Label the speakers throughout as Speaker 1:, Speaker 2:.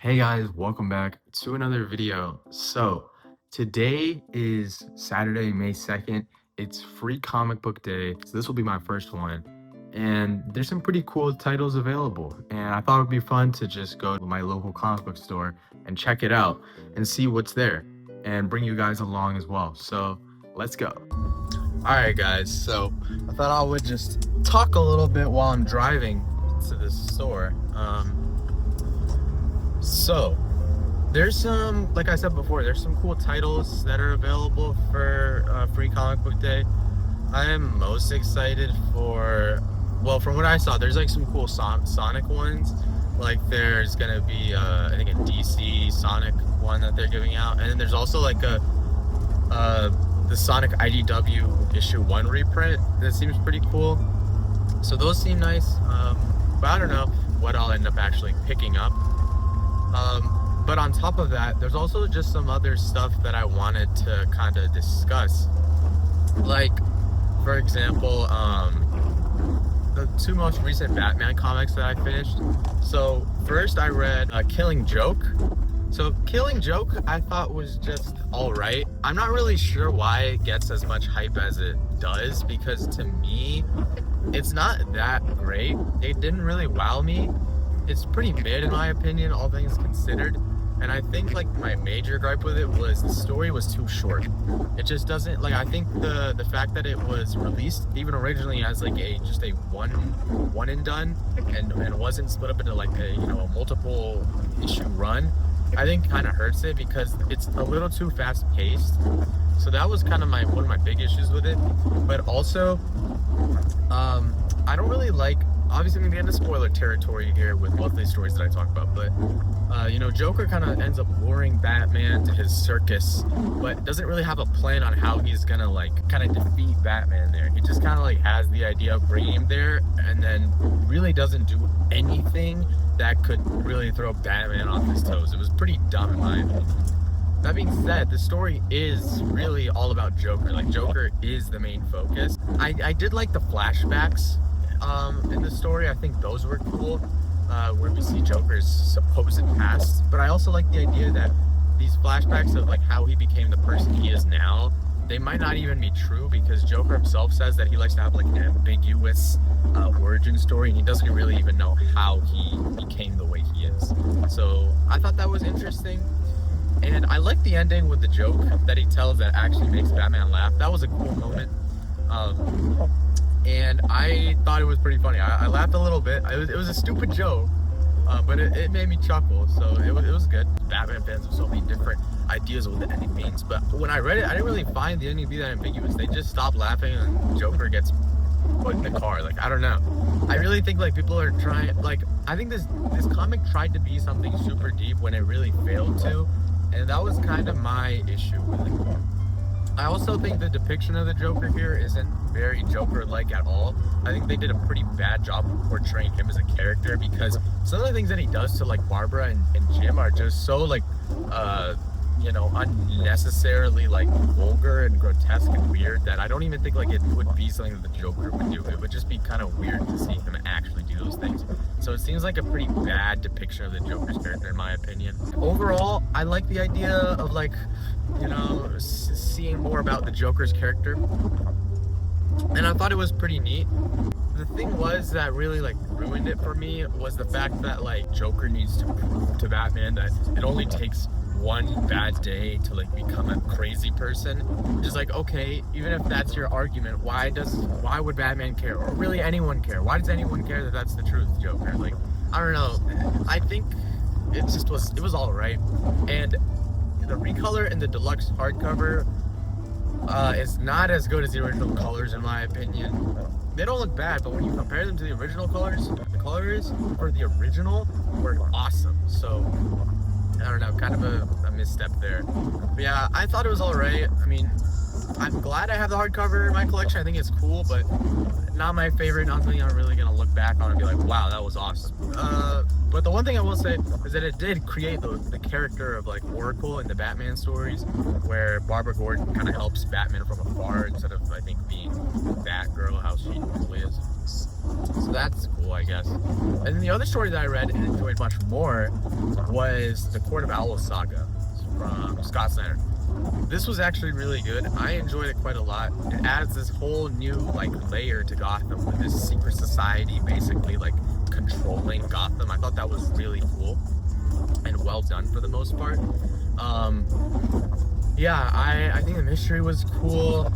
Speaker 1: Hey guys, welcome back to another video. So, today is Saturday, May 2nd. It's free comic book day. So, this will be my first one. And there's some pretty cool titles available. And I thought it would be fun to just go to my local comic book store and check it out and see what's there and bring you guys along as well. So, let's go. All right, guys. So, I thought I would just talk a little bit while I'm driving to this store. So, there's some, like I said before, there's some cool titles that are available for free comic book day. I am most excited for, well, from what I saw, there's like some cool Sonic ones. Like there's gonna be, I think a DC Sonic one that they're giving out, and then there's also like the Sonic IDW issue 1 reprint that seems pretty cool. So those seem nice, but I don't know what I'll end up actually picking up. But on top of that, there's also just some other stuff that I wanted to kind of discuss. Like, for example, the two most recent Batman comics that I finished. So first I read Killing Joke. So Killing Joke I thought was just alright. I'm not really sure why it gets as much hype as it does, because to me, it's not that great. It didn't really wow me. It's pretty mid in my opinion, all things considered. And I think like my major gripe with it was the story was too short. It just doesn't, like, I think the fact that it was released even originally as like just a one and done and wasn't split up into like a multiple issue run, I think kind of hurts it because it's a little too fast paced. So that was kind of one of my big issues with it. But also I don't really like, obviously I'm gonna get into spoiler territory here with both of these stories that I talk about, but Joker kind of ends up luring Batman to his circus, but doesn't really have a plan on how he's gonna like kind of defeat Batman there. He just kind of like has the idea of bringing him there, and then really doesn't do anything that could really throw Batman off his toes. It was pretty dumb in my opinion. That being said, the story is really all about Joker. Like, Joker is the main focus. I did like the flashbacks in the story. I think those were cool, where we see Joker's supposed past. But I also like the idea that these flashbacks of like how he became the person he is now, they might not even be true, because Joker himself says that he likes to have like an ambiguous origin story, and he doesn't really even know how he became the way he is. So I thought that was interesting. And I like the ending with the joke that he tells that actually makes Batman laugh. That was a cool moment. And I thought it was pretty funny. I laughed a little bit. It was a stupid joke, but it made me chuckle, so it was good. Batman fans have so many different ideas of what the ending means, but when I read it, I didn't really find the ending to be that ambiguous. They just stop laughing and Joker gets put in the car. Like, I don't know. I really think like people are trying, like, I think this comic tried to be something super deep when it really failed to, and that was kind of my issue with it. I also think the depiction of the Joker here isn't very Joker-like at all. I think they did a pretty bad job of portraying him as a character, because some of the things that he does to like Barbara and Jim are just so like unnecessarily like vulgar and grotesque and weird that I don't even think like it would be something that the Joker would do. It would just be kind of weird to see him actually do those things. So it seems like a pretty bad depiction of the Joker's character in my opinion. Overall, I like the idea of like, seeing more about the Joker's character, and I thought it was pretty neat. The thing was that really like ruined it for me was the fact that like Joker needs to prove to Batman that it only takes one bad day to like become a crazy person. Just like, okay, even if that's your argument, why would Batman care, or really anyone care? Why does anyone care that that's the truth, Joker? Like, I don't know. I think it was all right. And the recolor in the deluxe hardcover is not as good as the original colors in my opinion. They don't look bad, but when you compare them to the original colors, the colors for the original were awesome. So I don't know, kind of a misstep there. But yeah, I thought it was alright. I mean, I'm glad I have the hardcover in my collection. I think it's cool, but not my favorite. Not something I'm really gonna look back on and be like, wow, that was awesome. But the one thing I will say is that it did create the character of like Oracle in the Batman stories, where Barbara Gordon kind of helps Batman from afar instead of, I think, being Batgirl, how she usually is. So that's cool, I guess. And then the other story that I read and enjoyed much more was the Court of Owls saga from Scott Snyder. This was actually really good. I enjoyed it quite a lot. It adds this whole new like layer to Gotham with this secret society basically like controlling Gotham. I thought that was really cool and well done for the most part. Yeah, I think the mystery was cool.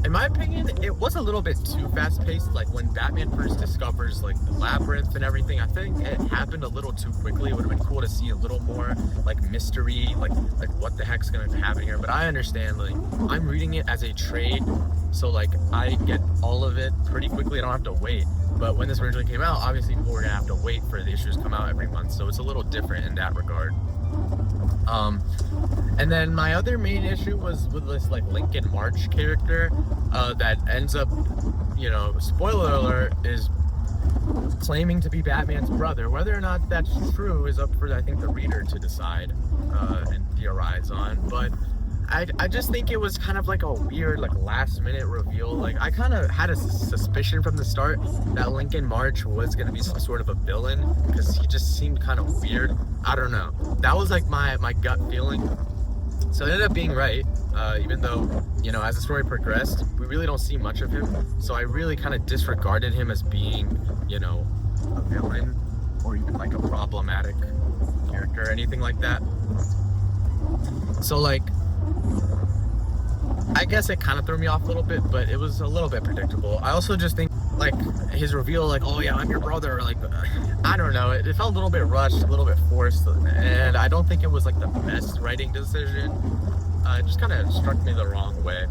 Speaker 1: In my opinion, it was a little bit too fast-paced. Like when Batman first discovers like the labyrinth and everything, I think it happened a little too quickly. It would have been cool to see a little more like mystery, like what the heck's gonna happen here. But I understand, like I'm reading it as a trade, so like I get all of it pretty quickly. I don't have to wait. But when this originally came out, obviously people were gonna have to wait for the issues to come out every month, so it's a little different in that regard. And then my other main issue was with this like Lincoln March character that ends up, you know, spoiler alert, is claiming to be Batman's brother. Whether or not that's true is up for, I think, the reader to decide and theorize on. But I just think it was kind of like a weird, like last minute reveal. Like I kind of had a suspicion from the start that Lincoln March was going to be some sort of a villain because he just seemed kind of weird. I don't know. That was like my gut feeling. So it ended up being right, even though, you know, as the story progressed, we really don't see much of him. So I really kind of disregarded him as being, you know, a villain or even like a problematic character or anything like that. So like, I guess it kind of threw me off a little bit, but it was a little bit predictable. I also just think like his reveal, like, oh yeah, I'm your brother, like, I don't know, it felt a little bit rushed, a little bit forced, and I don't think it was like the best writing decision. It just kind of struck me the wrong way.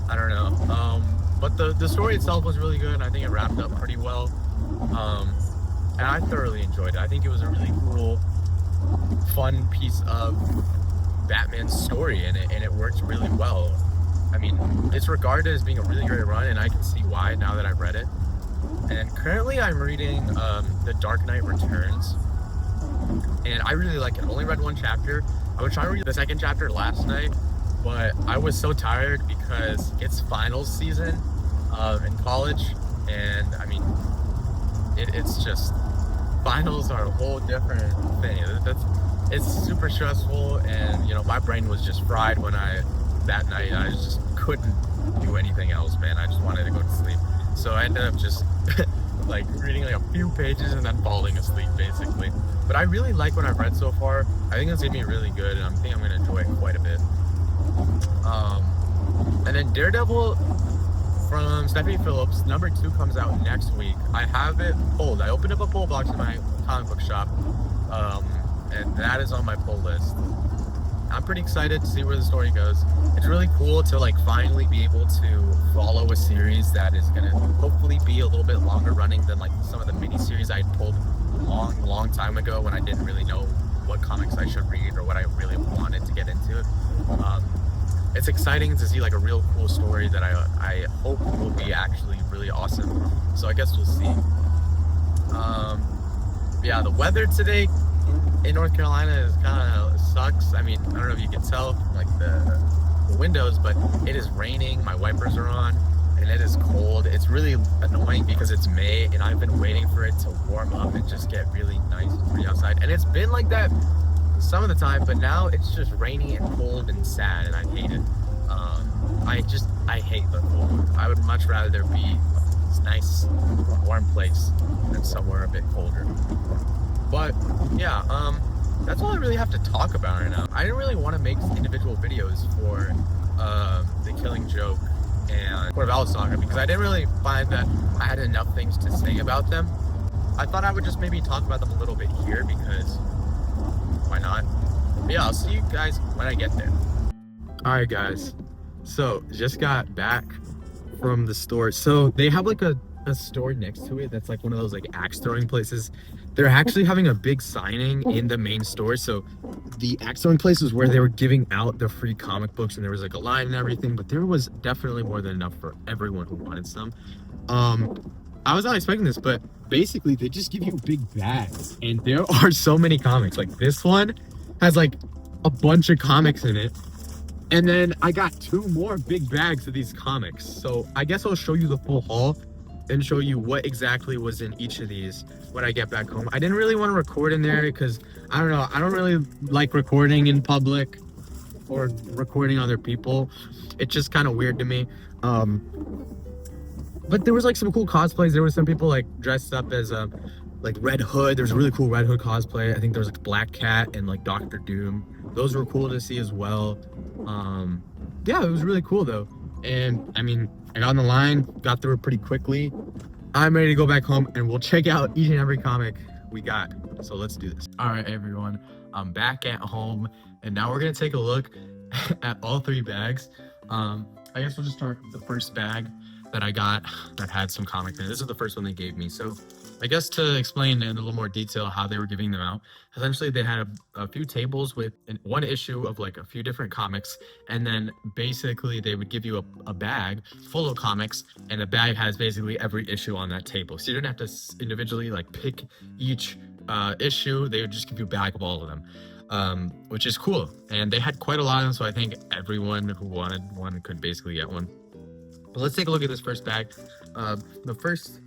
Speaker 1: I don't know. But the story itself was really good, and I think it wrapped up pretty well. And I thoroughly enjoyed it. I think it was a really cool, fun piece of Batman's story, and it worked really well. I mean, it's regarded as being a really great run, and I can see why now that I've read it. And currently I'm reading The Dark Knight Returns, and I really like it. I only read one chapter. I was trying to read the second chapter last night, but I was so tired because it's finals season in college, and I mean, it's just, finals are a whole different thing. It's super stressful, and you know, my brain was just fried that night. I just couldn't do anything else, man. I just wanted to go to sleep. So I ended up just like reading like a few pages and then falling asleep basically. But I really like what I've read so far. I think it's gonna be really good, and I think I'm gonna enjoy it quite a bit. And then Daredevil from Stephanie Phillips, #2 comes out next week. I have it pulled. I opened up a pull box in my comic book shop, and that is on my pull list. I'm pretty excited to see where the story goes. It's really cool to like finally be able to follow a series that is gonna hopefully be a little bit longer running than like some of the mini series I pulled long time ago when I didn't really know what comics I should read or what I really wanted to get into. It's exciting to see like a real cool story that I hope will be actually really awesome. So I guess we'll see. Yeah, the weather today in North Carolina is kind of sucks. I mean, I don't know if you can tell from like the windows, but it is raining. My wipers are on, and it is cold. It's really annoying because it's May, and I've been waiting for it to warm up and just get really nice and pretty outside. And it's been like that some of the time, but now it's just rainy and cold and sad, and I hate it. I hate the cold. I would much rather there be a nice warm place than somewhere a bit colder. But yeah, that's all I really have to talk about right now. I didn't really want to make individual videos for The Killing Joke and Court of Owls saga because I didn't really find that I had enough things to say about them. I thought I would just maybe talk about them a little bit here because why not? But yeah, I'll see you guys when I get there. Alright guys, so just got back from the store. So they have like a store next to it that's like one of those like axe throwing places. They're actually having a big signing in the main store. So the axe throwing place was where they were giving out the free comic books, and there was like a line and everything, but there was definitely more than enough for everyone who wanted some. I was not expecting this, but basically they just give you big bags, and there are so many comics. Like this one has like a bunch of comics in it, and then I got 2 more big bags of these comics. So I guess I'll show you the full haul. and show you what exactly was in each of these when I get back home. I didn't really want to record in there because I don't know, I don't really like recording in public or recording other people. It's just kind of weird to me. But there was like some cool cosplays. There was some people like dressed up as like Red Hood. There's a really cool Red Hood cosplay. I think there was like Black Cat and like Doctor Doom. Those were cool to see as well. Yeah, it was really cool though. And I mean, I got on the line, got through it pretty quickly. I'm ready to go back home and we'll check out each and every comic we got. So let's do this. All right, everyone, I'm back at home and now we're gonna take a look at all 3 bags. I guess we'll just start with the first bag that I got that had some comics in it. This is the first one they gave me. So I guess to explain in a little more detail how they were giving them out, essentially they had a few tables with one issue of like a few different comics, and then basically they would give you a bag full of comics, and the bag has basically every issue on that table. So you didn't have to individually like pick each issue. They would just give you a bag of all of them, which is cool. And they had quite a lot of them, so I think everyone who wanted one could basically get one. But let's take a look at this first bag. The first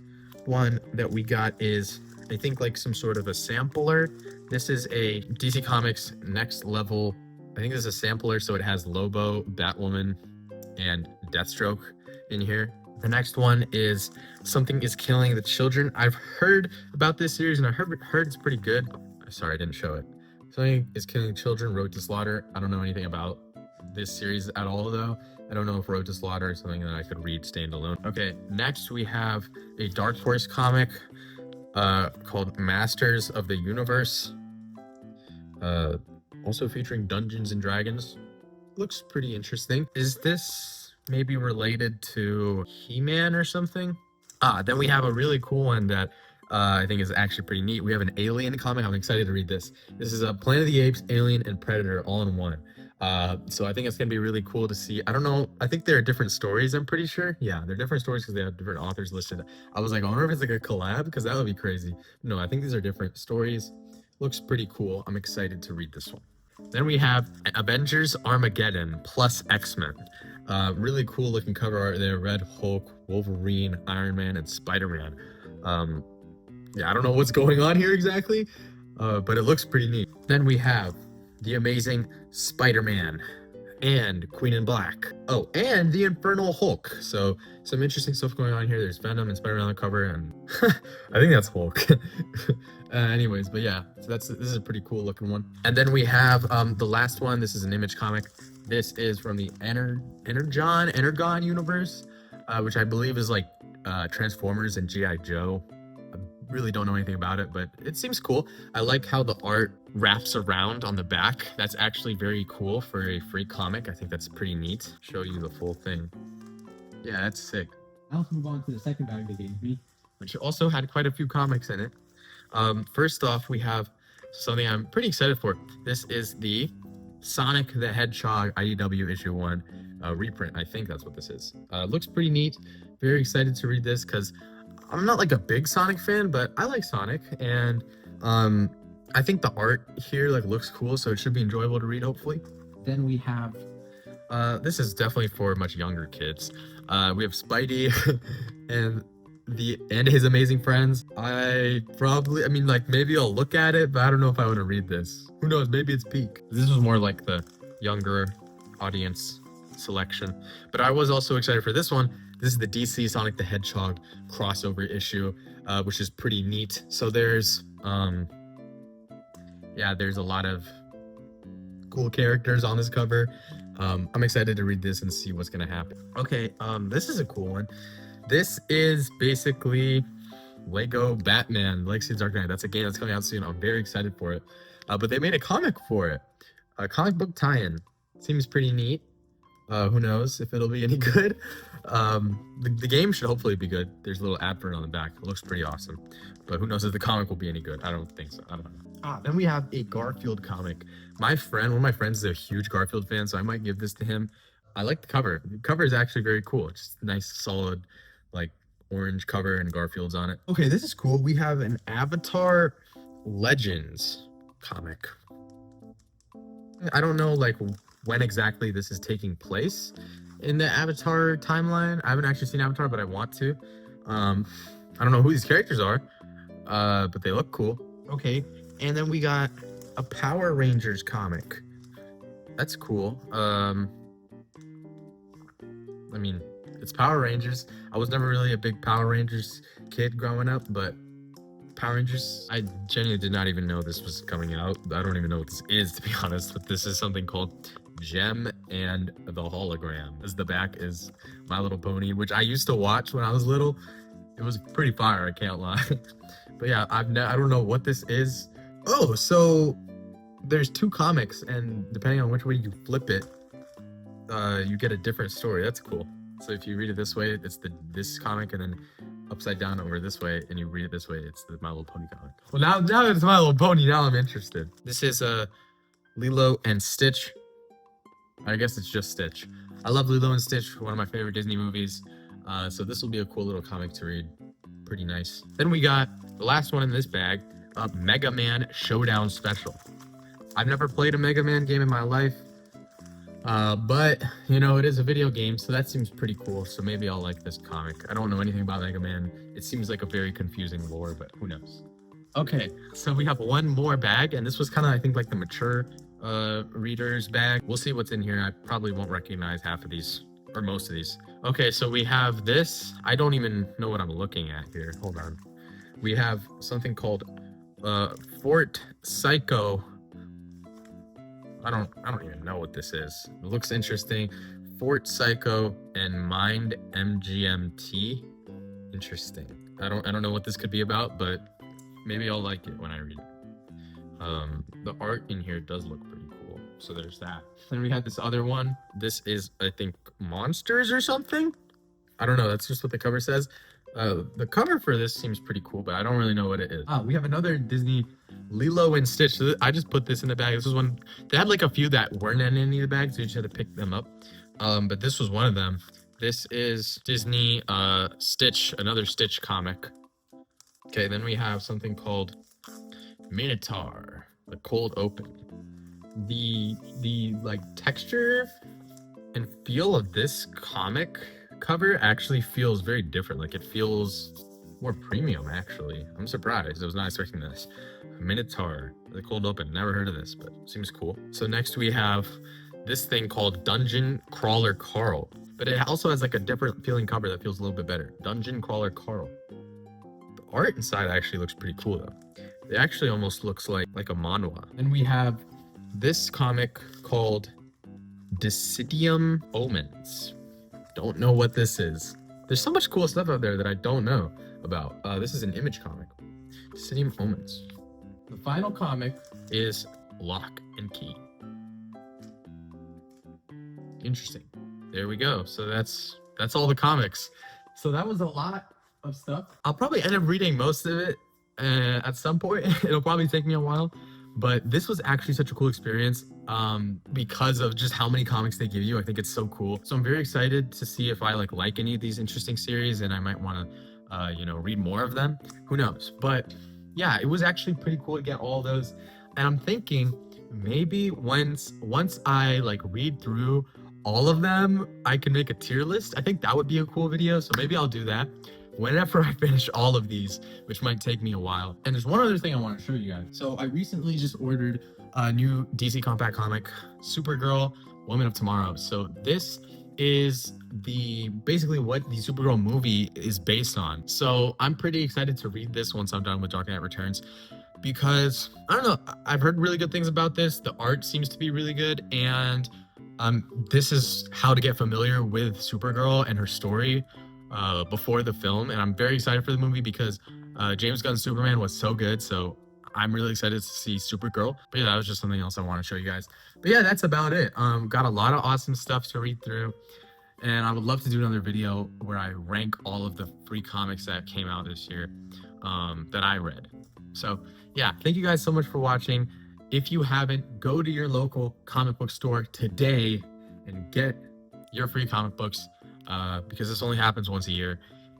Speaker 1: one that we got is, I think, like some sort of a sampler. This is a DC Comics Next Level. I think this is a sampler, so it has Lobo, Batwoman, and Deathstroke in here. The next one is Something is Killing the Children. I've heard about this series and I heard it's pretty good. Sorry, I didn't show it. Something is Killing Children, Road to Slaughter. I don't know anything about this series at all though. I don't know if Road to Slaughter is something that I could read standalone. Okay, next we have a Dark Horse comic called Masters of the Universe. Also featuring Dungeons and Dragons. Looks pretty interesting. Is this maybe related to He-Man or something? Then we have a really cool one that I think is actually pretty neat. We have an Alien comic. I'm excited to read this. This is a Planet of the Apes, Alien, and Predator all in one. So I think it's gonna be really cool to see. I don't know, I think there are different stories, I'm pretty sure. Yeah, they're different stories because they have different authors listed. I was like, I wonder if it's like a collab, because that would be crazy. No, I think these are different stories. Looks pretty cool. I'm excited to read this one. Then we have Avengers Armageddon plus X-Men. Really cool looking cover art there. Red Hulk, Wolverine, Iron Man, and Spider-Man. Yeah, I don't know what's going on here exactly, but it looks pretty neat. Then we have The Amazing Spider-Man and Queen in Black. Oh, and the Infernal Hulk. So some interesting stuff going on here. There's Venom and Spider-Man on the cover, and I think that's Hulk. Anyways, but yeah, so this is a pretty cool looking one. And then we have the last one. This is an Image comic. This is from the Energon universe, which I believe is like Transformers and G.I. Joe. Really don't know anything about it, but it seems cool. I like how the art wraps around on the back. That's actually very cool for a free comic. I think that's pretty neat. Show you the full thing. Yeah, that's sick. Now let's move on to the second bag they gave me, which also had quite a few comics in it. First off, we have something I'm pretty excited for. This is the Sonic the Hedgehog IDW issue 1 reprint. I think that's what this is. Looks pretty neat. Very excited to read this because I'm not like a big Sonic fan, but I like Sonic, and I think the art here like looks cool, so it should be enjoyable to read, hopefully. Then we have this is definitely for much younger kids. We have Spidey and his amazing friends. I mean, like, maybe I'll look at it, but I don't know if I want to read this. Who knows? Maybe it's peak. This was more like the younger audience selection, but I was also excited for this one. This is the DC Sonic the Hedgehog crossover issue, which is pretty neat. So there's there's a lot of cool characters on this cover. I'm excited to read this and see what's gonna happen. Okay, this is a cool one. This is basically Lego Batman Legacy of Dark Knight. That's a game that's coming out soon. I'm very excited for it. But they made a comic for it, a comic book tie-in. Seems pretty neat. Who knows if it'll be any good. The game should hopefully be good. There's a little advert on the back. It looks pretty awesome. But who knows if the comic will be any good. I don't think so. I don't know. Then we have a Garfield comic. One of my friends is a huge Garfield fan, so I might give this to him. I like the cover. The cover is actually very cool. It's just a nice, solid, like, orange cover and Garfield's on it. Okay, this is cool. We have an Avatar Legends comic. I don't know, like, when exactly this is taking place in the Avatar timeline. I haven't actually seen Avatar, but I want to. I don't know who these characters are, but they look cool. Okay, and then we got a Power Rangers comic. That's cool. I mean, it's Power Rangers. I was never really a big Power Rangers kid growing up, but Power Rangers, I genuinely did not even know this was coming out. I don't even know what this is, to be honest, but this is something called Gem and the Hologram. As the back is My Little Pony, which I used to watch when I was little. It was pretty fire, I can't lie. But yeah, I don't know what this is. Oh, so there's two comics, and depending on which way you flip it, you get a different story. That's cool. So if you read it this way, it's this comic, and then upside down over this way, and you read it this way, it's the My Little Pony comic. Well, now that it's My Little Pony, now I'm interested. This is Lilo and Stitch. I guess it's just Stitch. I love Lilo and Stitch, one of my favorite Disney movies. So this will be a cool little comic to read. Pretty nice. Then we got the last one in this bag, Mega Man Showdown Special. I've never played a Mega Man game in my life, but you know, it is a video game, so that seems pretty cool. So maybe I'll like this comic. I don't know anything about Mega Man. It seems like a very confusing lore, but who knows? Okay, so we have one more bag, and this was kind of, I think, like the mature reader's bag. We'll see what's in here. I probably won't recognize half of these, or most of these. Okay, so we have this. I don't even know what I'm looking at here. Hold on. We have something called Fort Psycho. I don't even know what this is. It looks interesting. Fort Psycho and Mind MGMT. Interesting. I don't know what this could be about, but maybe I'll like it when I read it. The art in here does look pretty cool. So there's that. Then we had this other one. This is, I think, Monsters or something. I don't know. That's just what the cover says. The cover for this seems pretty cool, but I don't really know what it is. We have another Disney Lilo and Stitch. So I just put this in the bag. This was one. They had like a few that weren't in any of the bags, so you just had to pick them up. But this was one of them. This is Disney Stitch, another Stitch comic. Okay, then we have something called Minotaur, the Cold Open. The like texture and feel of this comic cover actually feels very different. Like it feels more premium, actually. I'm surprised. I was not expecting this. Minotaur, the Cold Open. Never heard of this, but seems cool. So next we have this thing called Dungeon Crawler Carl, but it also has like a different feeling cover that feels a little bit better. Dungeon Crawler Carl. The art inside actually looks pretty cool though. It actually almost looks like a manhwa. And we have this comic called Decidium Omens. Don't know what this is. There's so much cool stuff out there that I don't know about. This is an Image comic. Decidium Omens. The final comic is Lock and Key. Interesting. There we go. So that's all the comics. So that was a lot of stuff. I'll probably end up reading most of it at some point. It'll probably take me a while, but this was actually such a cool experience because of just how many comics they give you. I think it's so cool. So I'm very excited to see if I like any of these interesting series, and I might want to read more of them. Who knows? But yeah, it was actually pretty cool to get all those. And I'm thinking maybe once I read through all of them, I can make a tier list. I think that would be a cool video. So maybe I'll do that whenever I finish all of these, which might take me a while. And there's one other thing I want to show you guys. So I recently just ordered a new DC compact comic, Supergirl, Woman of Tomorrow. So this is basically what the Supergirl movie is based on. So I'm pretty excited to read this once I'm done with Dark Knight Returns, because I don't know, I've heard really good things about this. The art seems to be really good, and this is how to get familiar with Supergirl and her story before the film. And I'm very excited for the movie because James Gunn's Superman was so good. So I'm really excited to see Supergirl. But yeah, that was just something else I want to show you guys. But yeah, that's about it. Got a lot of awesome stuff to read through, and I would love to do another video where I rank all of the free comics that came out this year that I read. So yeah, thank you guys so much for watching. If you haven't, go to your local comic book store today and get your free comic books because this only happens once a year,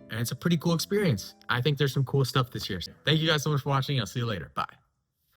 Speaker 1: and it's a pretty cool experience. I think there's some cool stuff this year. Thank you guys so much for watching. I'll see you later. Bye.